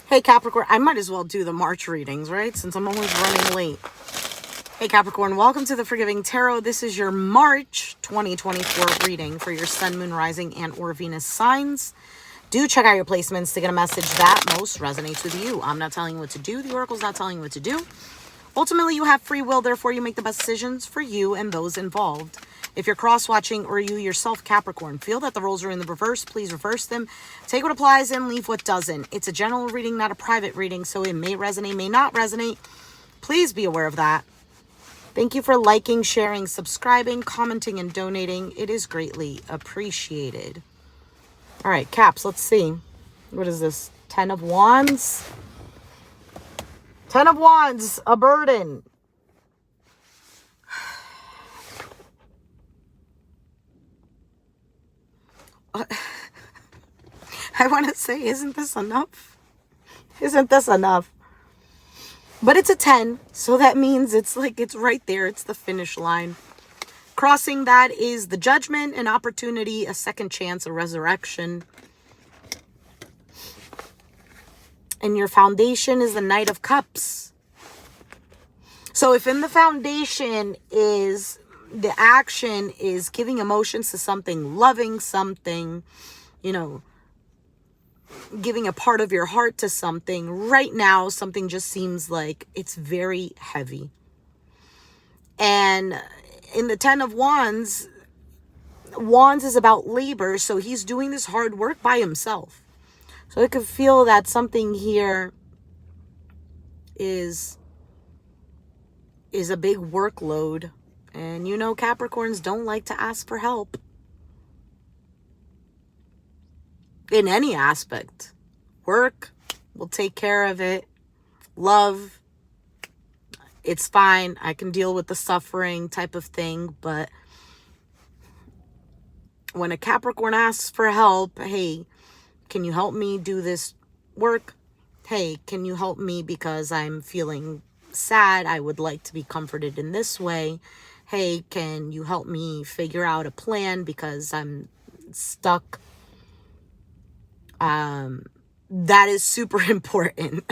Hey Capricorn, I might as well do the March readings, right? Since I'm always running late. Hey Capricorn, welcome to the Forgiving Tarot. This is your March 2024 reading for your Sun, Moon, Rising, and or Venus signs. Do check out your placements to get a message that most resonates with you. I'm not telling you what to do. The Oracle's not telling you what to do. Ultimately, you have free will. Therefore, you make the best decisions for you and those involved. If you're cross-watching or you yourself, Capricorn, feel that the roles are in the reverse, please reverse them. Take what applies and leave what doesn't. It's a general reading, not a private reading, so it may resonate, may not resonate. Please be aware of that. Thank you for liking, sharing, subscribing, commenting, and donating. It is greatly appreciated. All right, Caps, let's see. What is this? 10 of Wands? 10 of Wands, a burden. I want to say, isn't this enough? Isn't this enough? But it's a 10, so that means it's like it's right there. It's the finish line. Crossing that is the judgment, an opportunity, a second chance, a resurrection. And your foundation is the Knight of Cups. So if in the foundation is the action is giving emotions to something, loving something, you know, giving a part of your heart to something, right now something just seems like it's very heavy. And in the 10 of Wands, Wands is about labor, so he's doing this hard work by himself. So I could feel that something here is a big workload. And you know, Capricorns don't like to ask for help. In any aspect. Work, we'll take care of it. Love, it's fine. I can deal with the suffering type of thing. But when a Capricorn asks for help, hey, can you help me do this work? Hey, can you help me because I'm feeling sad? I would like to be comforted in this way. Hey, can you help me figure out a plan because I'm stuck? That is super important.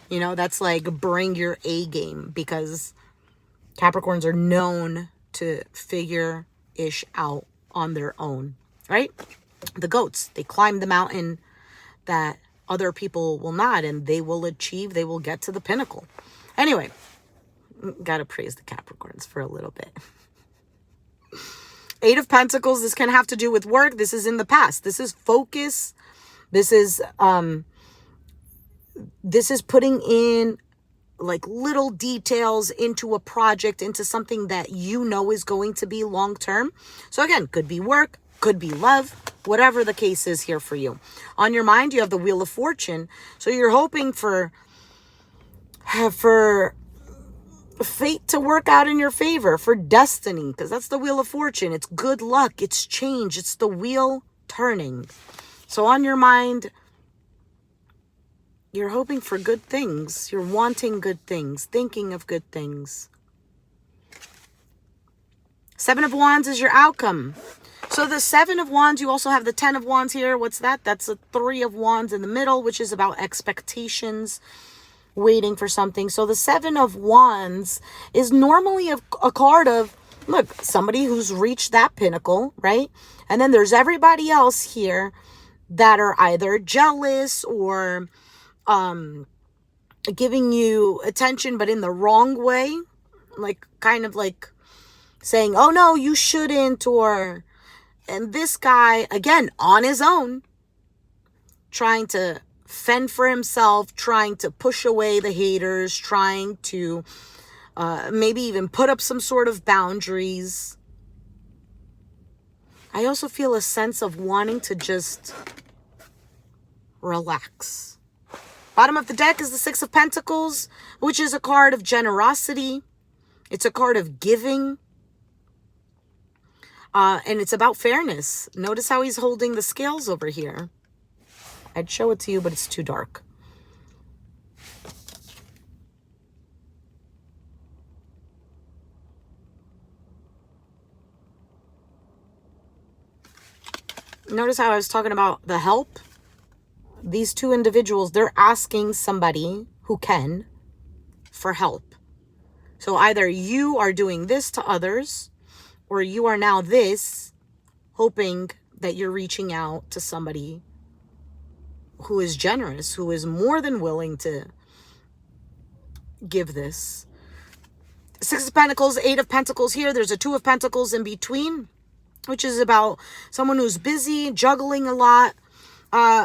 You know, that's like bring your A game, because Capricorns are known to figure-ish out on their own, right? The goats, they climb the mountain that other people will not, and they will achieve, they will get to the pinnacle. Anyway, gotta praise the Capricorns for a little bit. 8 of Pentacles, this can have to do with work. This is in the past. This is focus. This is putting in like little details into a project, into something that you know is going to be long-term. So again, could be work, could be love, whatever the case is here for you. On your mind, you have the Wheel of Fortune. So you're hoping for fate to work out in your favor, for destiny, because that's the Wheel of Fortune. It's good luck, it's change, it's the wheel turning. So on your mind, you're hoping for good things. You're wanting good things, thinking of good things. 7 of Wands is your outcome. So the 7 of Wands, you also have the 10 of Wands here. What's that? That's a 3 of Wands in the middle, which is about expectations, waiting for something. So the 7 of Wands is normally a card of, look, somebody who's reached that pinnacle, right? And then there's everybody else here that are either jealous or giving you attention, but in the wrong way. Like, kind of like saying, oh no, you shouldn't, or, and this guy, again, on his own, trying to fend for himself, trying to push away the haters, trying to maybe even put up some sort of boundaries. I also feel a sense of wanting to just relax. Bottom of the deck is the 6 of Pentacles, which is a card of generosity. It's a card of giving. And it's about fairness. Notice how he's holding the scales over here. I'd show it to you, but it's too dark. Notice how I was talking about the help? these two individuals, they're asking somebody who can for help. So either you are doing this to others, or you are now this, hoping that you're reaching out to somebody who is generous, who is more than willing to give this. Six of Pentacles, Eight of Pentacles here. There's a Two of Pentacles in between, which is about someone who's busy, juggling a lot,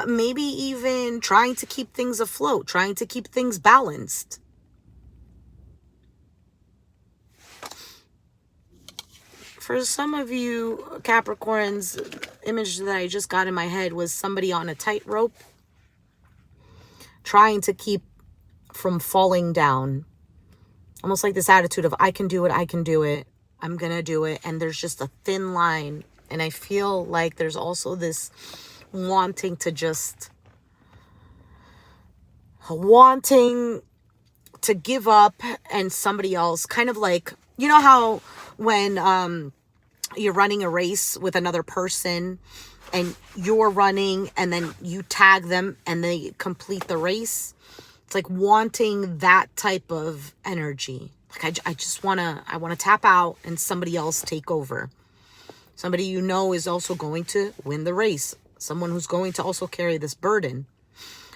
maybe even trying to keep things afloat, trying to keep things balanced. For some of you Capricorns, image that I just got in my head was somebody on a tightrope, trying to keep from falling down. Almost like this attitude of, I can do it, I can do it, I'm going to do it. And there's just a thin line. And I feel like there's also this wanting to give up, and somebody else, kind of like, you know how when you're running a race with another person and you're running and then you tag them and they complete the race. It's like wanting that type of energy. Like I just want to tap out and somebody else take over. Somebody you know is also going to win the race. Someone who's going to also carry this burden.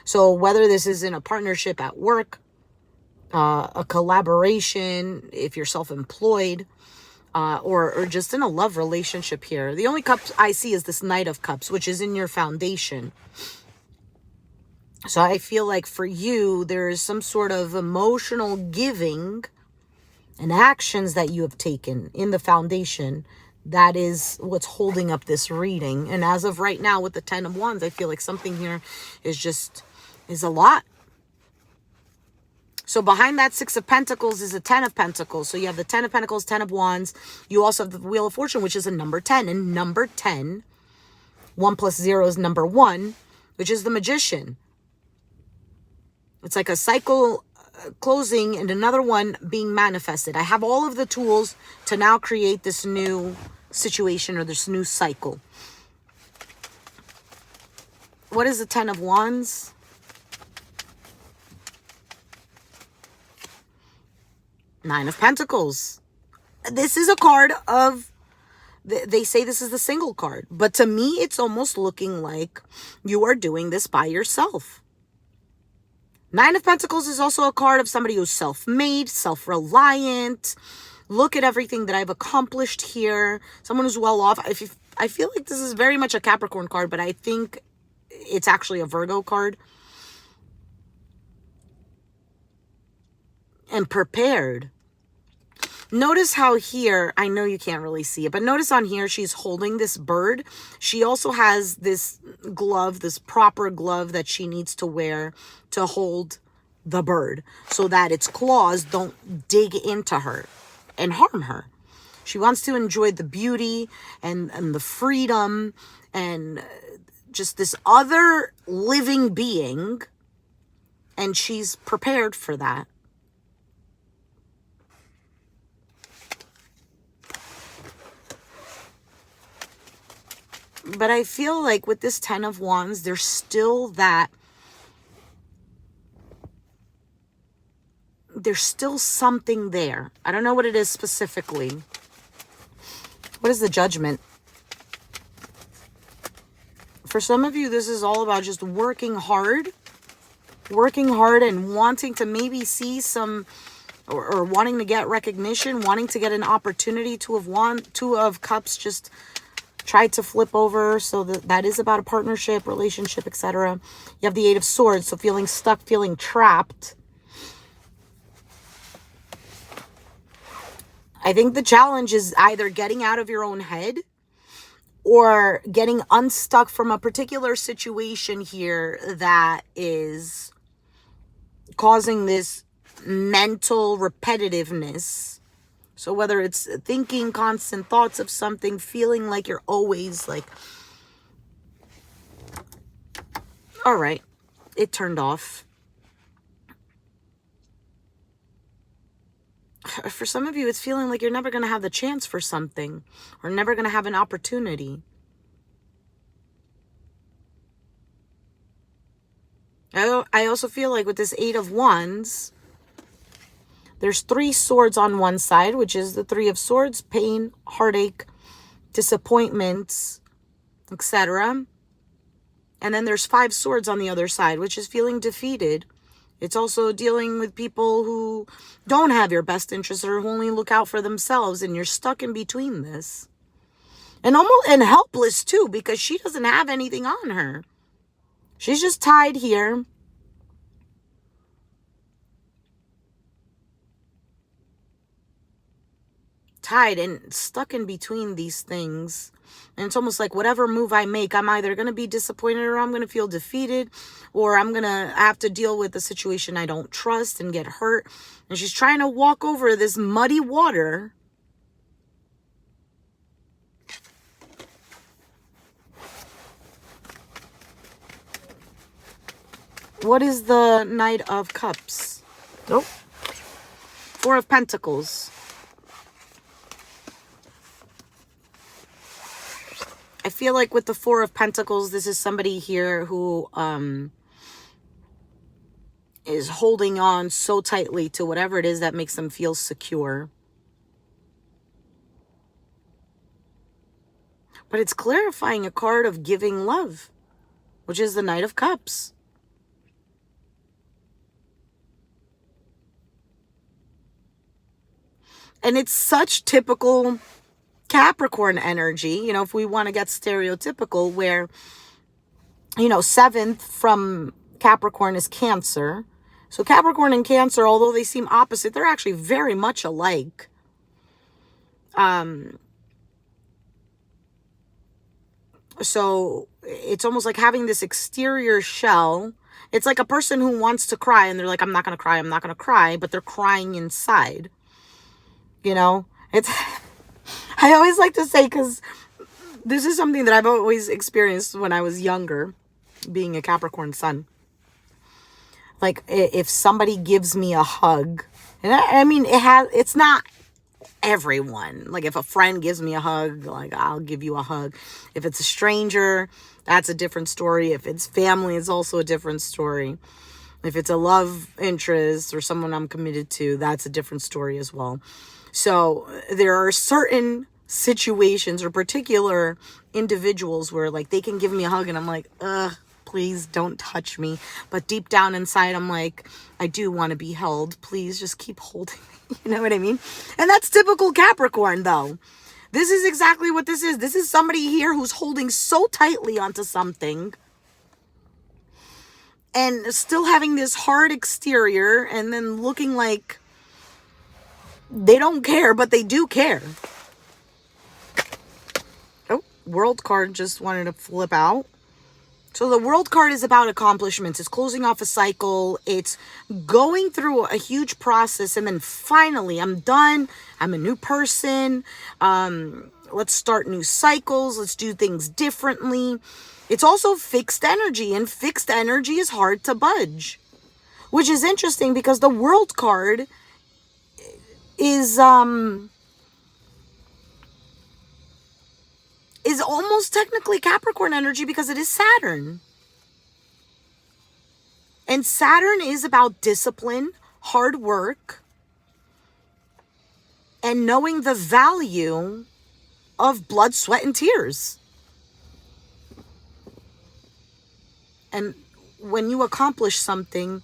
So whether this is in a partnership at work, a collaboration, if you're self-employed, or just in a love relationship here. The only cup I see is this Knight of Cups, which is in your foundation. So I feel like for you, there is some sort of emotional giving and actions that you have taken in the foundation. That is what's holding up this reading. And as of right now with the Ten of Wands, I feel like something here is a lot. So behind that Six of Pentacles is a Ten of Pentacles. So you have the Ten of Pentacles, Ten of Wands. You also have the Wheel of Fortune, which is a number 10. And number 10, 1 plus 0 is number 1, which is the Magician. It's like a cycle closing and another one being manifested. I have all of the tools to now create this new situation or this new cycle. What is the Ten of Wands? Nine of Pentacles. This is a card of, they say this is the single card, but to me, it's almost looking like you are doing this by yourself. Nine of Pentacles is also a card of somebody who's self-made, self-reliant. Look at everything that I've accomplished here. Someone who's well off. I feel like this is very much a Capricorn card, but I think it's actually a Virgo card. And prepared. Notice how here, I know you can't really see it, but notice on here, she's holding this bird. She also has this glove, this proper glove that she needs to wear to hold the bird so that its claws don't dig into her and harm her. She wants to enjoy the beauty and the freedom and just this other living being. And she's prepared for that. But I feel like with this Ten of Wands, there's still something there. I don't know what it is specifically. What is the Judgment? For some of you, this is all about just working hard and wanting to maybe see some, or wanting to get recognition, wanting to get an opportunity. Two of Cups just tried to flip over, so that is about a partnership, relationship, etc. You have the Eight of Swords, so feeling stuck, feeling trapped. I think the challenge is either getting out of your own head or getting unstuck from a particular situation here that is causing this mental repetitiveness. So whether it's thinking constant thoughts of something, feeling like you're always like, all right, it turned off. For some of you, it's feeling like you're never going to have the chance for something or never going to have an opportunity. I also feel like with this Eight of Wands, there's 3 swords on one side, which is the 3 of Swords, pain, heartache, disappointments, etc. And then there's 5 swords on the other side, which is feeling defeated. It's also dealing with people who don't have your best interests or who only look out for themselves, and you're stuck in between this. And helpless too, because she doesn't have anything on her. She's just tied here. Tied and stuck in between these things. And it's almost like whatever move I make, I'm either going to be disappointed or I'm going to feel defeated, or I'm going to have to deal with a situation I don't trust and get hurt. And she's trying to walk over this muddy water. What is the Knight of Cups? Nope. 4 of Pentacles. I feel like with the 4 of Pentacles, this is somebody here who is holding on so tightly to whatever it is that makes them feel secure. But it's clarifying a card of giving love, which is the Knight of Cups. And it's such typical Capricorn energy, you know, if we want to get stereotypical, where, you know, 7th from Capricorn is Cancer. So Capricorn and Cancer, although they seem opposite, they're actually very much alike. So it's almost like having this exterior shell. It's like a person who wants to cry and they're like, I'm not going to cry, I'm not going to cry, but they're crying inside. You know, it's, I always like to say, because this is something that I've always experienced when I was younger, being a Capricorn sun. Like, if somebody gives me a hug, and I mean, it's not everyone. Like, if a friend gives me a hug, like, I'll give you a hug. If it's a stranger, that's a different story. If it's family, it's also a different story. If it's a love interest or someone I'm committed to, that's a different story as well. So there are certain situations or particular individuals where, like, they can give me a hug and I'm like, please don't touch me. But deep down inside, I'm like, I do want to be held. Please just keep holding me. You know what I mean? And that's typical Capricorn, though. This is exactly what this is. This is somebody here who's holding so tightly onto something and still having this hard exterior and then looking like they don't care, but they do care. Oh, World card just wanted to flip out. So the World card is about accomplishments. It's closing off a cycle. It's going through a huge process. And then finally, I'm done. I'm a new person. Let's start new cycles. Let's do things differently. It's also fixed energy. And fixed energy is hard to budge. Which is interesting because the World card is almost technically Capricorn energy because it is Saturn. And Saturn is about discipline, hard work, and knowing the value of blood, sweat, and tears. And when you accomplish something,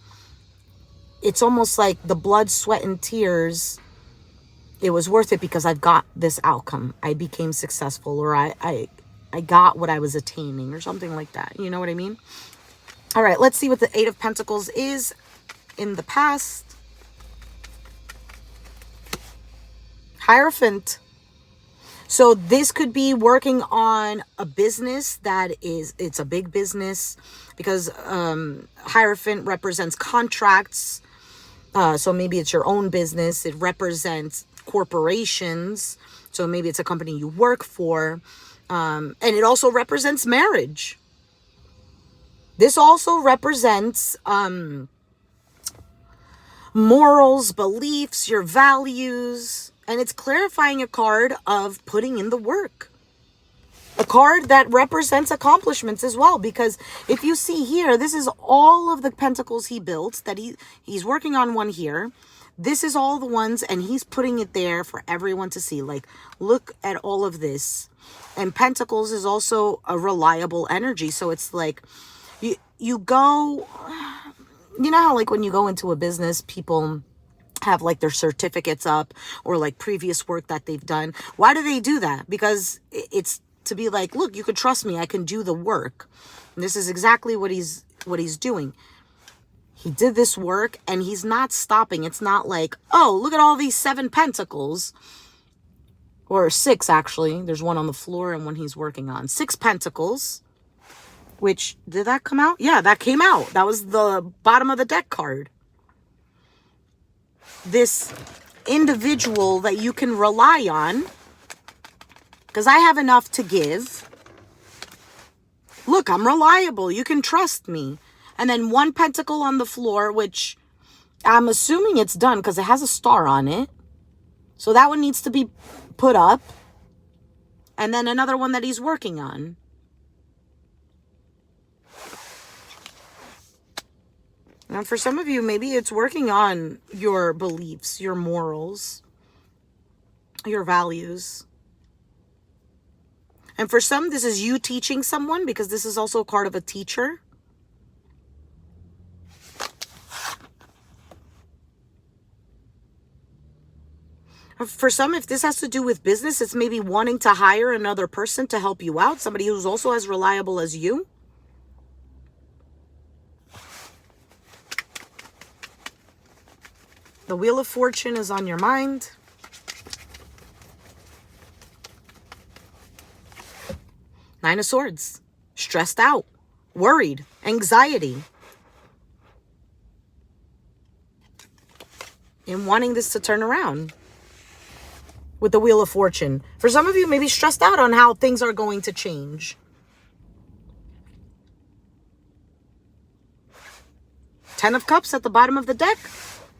it's almost like the blood, sweat, and tears, it was worth it because I've got this outcome. I became successful, or I got what I was attaining, or something like that. You know what I mean? All right, let's see what the Eight of Pentacles is in the past. Hierophant. So this could be working on a business that it's a big business, because Hierophant represents contracts. So maybe it's your own business. It represents corporations. So maybe it's a company you work for. And it also represents marriage. This also represents morals, beliefs, your values. And it's clarifying a card of putting in the work. A card that represents accomplishments as well, because if you see here, this is all of the pentacles he built that he's working on one here. This is all the ones, and he's putting it there for everyone to see. Like, look at all of this. And Pentacles is also a reliable energy. So it's like you go, you know how like when you go into a business, people have like their certificates up or like previous work that they've done. Why do they do that? Because it's to be like, look, you can trust me. I can do the work. And this is exactly what he's doing. He did this work and he's not stopping. It's not like, oh, look at all these 7 pentacles. Or 6, actually. There's one on the floor and one he's working on. 6 pentacles. Which, did that come out? Yeah, that came out. That was the bottom of the deck card. This individual that you can rely on. Because I have enough to give. Look, I'm reliable. You can trust me. And then 1 pentacle on the floor, which I'm assuming it's done because it has a star on it. So that one needs to be put up. And then another one that he's working on. Now, for some of you, maybe it's working on your beliefs, your morals, your values. And for some, this is you teaching someone, because this is also a card of a teacher. For some, if this has to do with business, it's maybe wanting to hire another person to help you out. Somebody who's also as reliable as you. The Wheel of Fortune is on your mind. Nine of Swords. Stressed out. Worried. Anxiety. And wanting this to turn around. With the Wheel of Fortune. For some of you, maybe stressed out on how things are going to change. 10 of Cups at the bottom of the deck.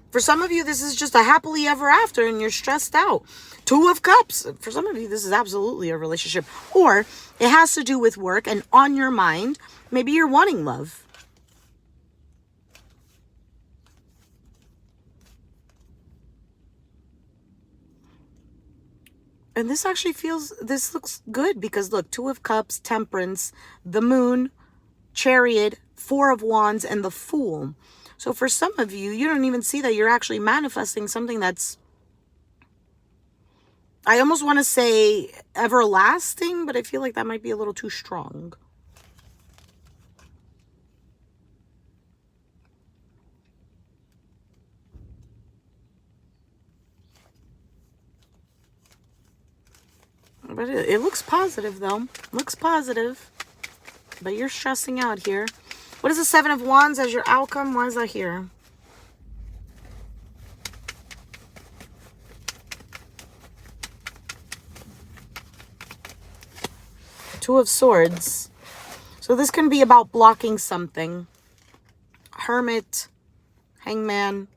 For some of you, this is just a happily ever after and you're stressed out. 2 of Cups. For some of you, this is absolutely a relationship. Or it has to do with work and on your mind, maybe you're wanting love. And this actually this looks good because look, 2 of Cups, Temperance, the Moon, Chariot, 4 of Wands, and the Fool. So for some of you, you don't even see that you're actually manifesting something that's, I almost want to say everlasting, but I feel like that might be a little too strong. But it looks positive, though. Looks positive. But you're stressing out here. What is the 7 of Wands as your outcome? Why is that here? Two of Swords. So this can be about blocking something. Hermit, Hangman,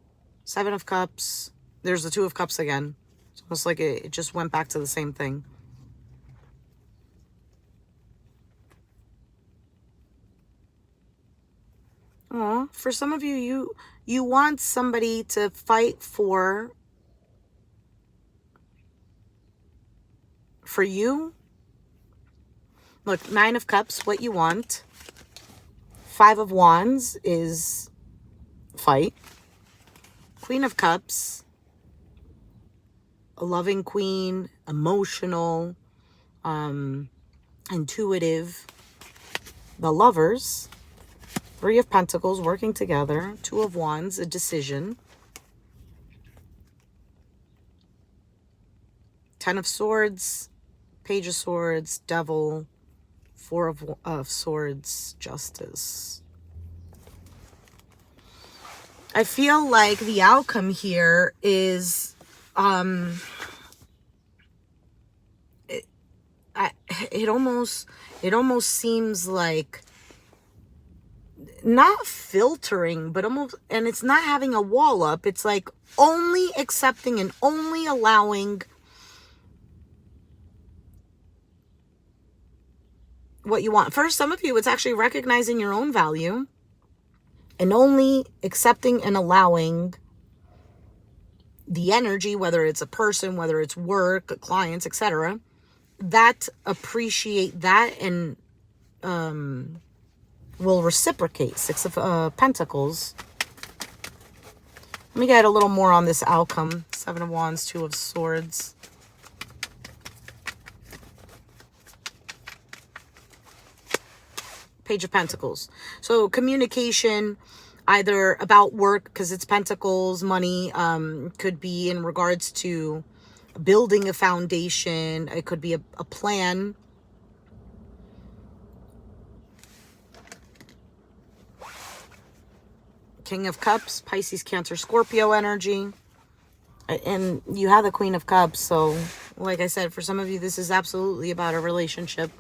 7 of Cups. There's the 2 of Cups again. It's almost like it just went back to the same thing. Aw, for some of you, you want somebody to fight for you. Look, 9 of Cups, what you want. 5 of Wands is fight. Queen of Cups, a loving queen, emotional, intuitive. The Lovers. 3 of Pentacles working together. 2 of Wands, a decision. 10 of Swords, Page of Swords, Devil, 4 of Swords, Justice. I feel like the outcome here is it almost seems like not filtering, but almost, and it's not having a wall up. It's like only accepting and only allowing what you want. For some of you, it's actually recognizing your own value and only accepting and allowing the energy, whether it's a person, whether it's work, clients, etc., that appreciate that and will reciprocate. Six of Pentacles. Let me get a little more on this outcome. Seven of Wands, Two of Swords. Page of Pentacles. So communication, either about work, because it's Pentacles, money, could be in regards to building a foundation. It could be a plan. King of Cups, Pisces, Cancer, Scorpio energy. And you have the Queen of Cups. So, like I said, for some of you, this is absolutely about a relationship.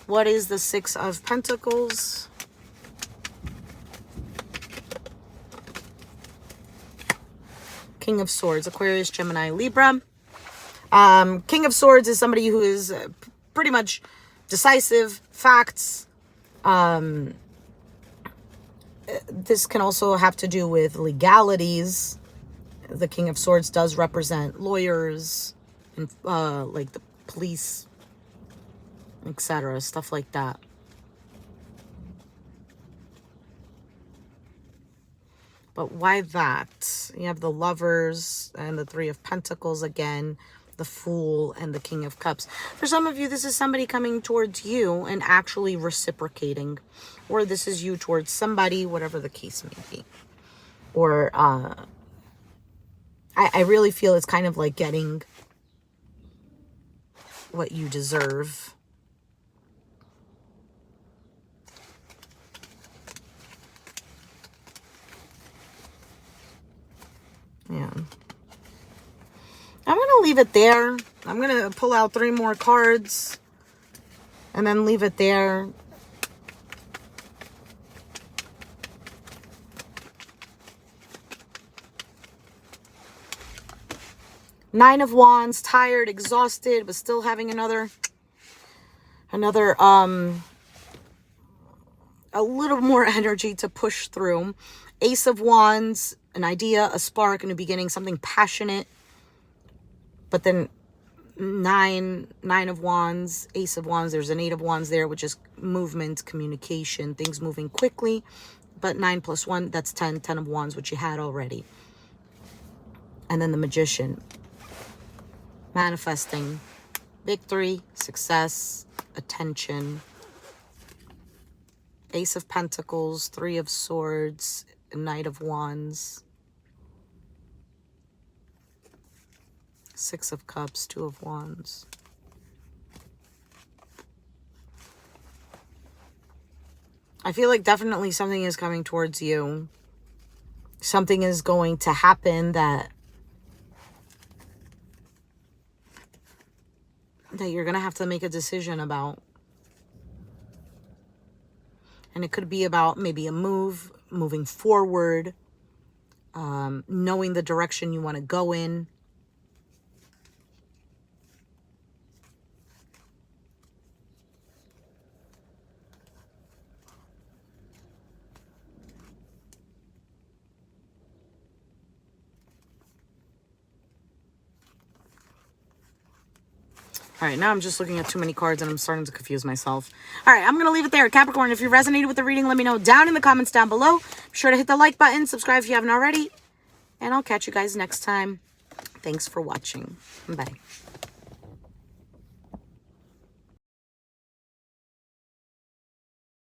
What is the Six of Pentacles? King of Swords, Aquarius, Gemini, Libra. King of Swords is somebody who is pretty much decisive, facts. This can also have to do with legalities. The King of Swords does represent lawyers and like the police, etc., stuff like that. But why that? You have the Lovers and the Three of Pentacles again, the Fool and the King of Cups. For some of you, this is somebody coming towards you and actually reciprocating. Or this is you towards somebody, whatever the case may be. Or I really feel it's kind of like getting what you deserve. Yeah. I'm going to leave it there. I'm going to pull out 3 more cards and then leave it there. Nine of Wands, tired, exhausted, but still having another a little more energy to push through. Ace of Wands, an idea, a spark, a new beginning, something passionate. But then nine of Wands, Ace of Wands, there's an Eight of Wands there, which is movement, communication, things moving quickly. But 9 plus 1, that's 10 of Wands, which you had already. And then the Magician. Manifesting victory, success, attention. Ace of Pentacles, Three of Swords, Knight of Wands. Six of Cups, Two of Wands. I feel like definitely something is coming towards you. Something is going to happen that you're going to have to make a decision about. And it could be about maybe a move, moving forward, knowing the direction you want to go in. All right, now I'm just looking at too many cards and I'm starting to confuse myself. All right, I'm going to leave it there. Capricorn, if you resonated with the reading, let me know down in the comments down below. Be sure to hit the like button, subscribe if you haven't already, and I'll catch you guys next time. Thanks for watching. Bye.